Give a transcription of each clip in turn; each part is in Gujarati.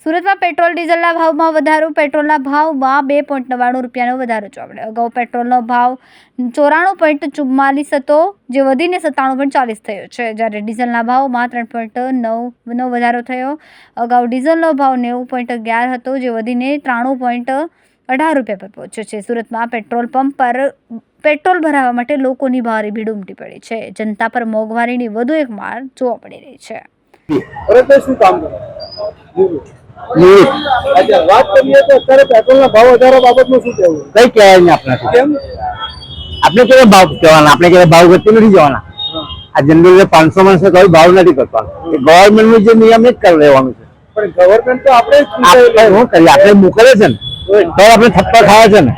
સુરતમાં પેટ્રોલ ડીઝલના ભાવમાં વધારો. પેટ્રોલના ભાવમાં 2.99 રૂપિયાનો વધારો જોવા મળ્યો. અગાઉ પેટ્રોલનો ભાવ 94.44 હતો, જે વધીને 97.40 થયો છે, જ્યારે ડીઝલના ભાવમાં 3.9નો વધારો થયો. અગાઉ ડીઝલનો ભાવ 90.11 હતો, જે વધીને 93.18 રૂપિયા પર પહોંચ્યો છે. સુરતમાં પેટ્રોલ પંપ પર પેટ્રોલ ભરાવવા માટે લોકોની ભારે ભીડ ઉમટી પડી છે. જનતા પર મોંઘવારીની વધુ એક માર જોવા મળી રહી છે. વાત કરીએ તો અત્યારે પેટ્રોલના ભાવ વધારો બાબતનું શું કહેવું? કઈ કહેવાય નહીં આપણાથી. કેમ? આપણે કેવા ભાવ કહેવાના? આપણે કેવા ભાવ વધતી નથી જવાના. આ જનરલ 500 માણસો કોઈ ભાવ નથી કરવાનો. ગવર્મેન્ટનું જે નિયમ જ કરી લેવાનું છે. પણ ગવર્મેન્ટ તો આપણે શું કરીએ? આપણે મોકલે છે ને તો આપણે થપ્પા ખાવા છે ને.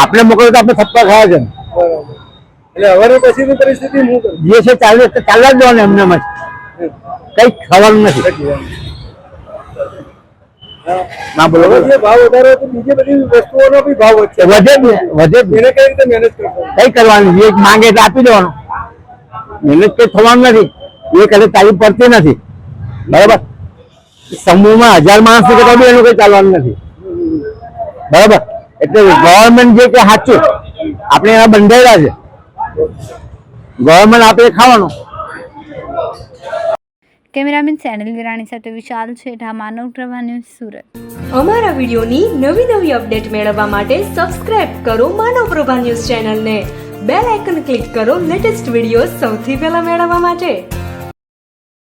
આપણે મોકલે તો આપણે થપ્પા ખાવા છે ને. એટલે હવે પછીની પરિસ્થિતિ જે છે ચાલવા જ દેવાનું એમને જ. કઈ ખાવાનું નથી. ના બોલો. જે ભાવ વધારે તો બીજી બધી વસ્તુઓનો બી ભાવ વધે એને કઈ રીતે મેનેજ કરશો? કઈ કરવાનું? જે માંગે એટલે આપી દેવાનું. મહેનત કઈ થવાનું નથી. એ કદાચ તાલીમ પડતી નથી. બરાબર. સમૂહમાં 1000 માણસ કરતા બી એનું કઈ ચાલવાનું નથી. બરાબર. એટલે ગવર્મેન્ટ જે કે સાચું આપણે એના બંધાયેલા છે. ગવર્મેન્ટ આપણે ખાવાનું. કેમેરામેન સેનલ વિરાણી સાથે વિશાલ છેઠા, માનવ પ્રભા ન્યૂઝ, સુરત. અમારા વિડીયોની નવી અપડેટ મેળવવા માટે સબસ્ક્રાઇબ કરો માનવ પ્રભા ન્યૂઝ ચેનલને. બેલ આઇકન ક્લિક કરો લેટેસ્ટ વિડીયો સૌથી પહેલા મેળવવા માટે.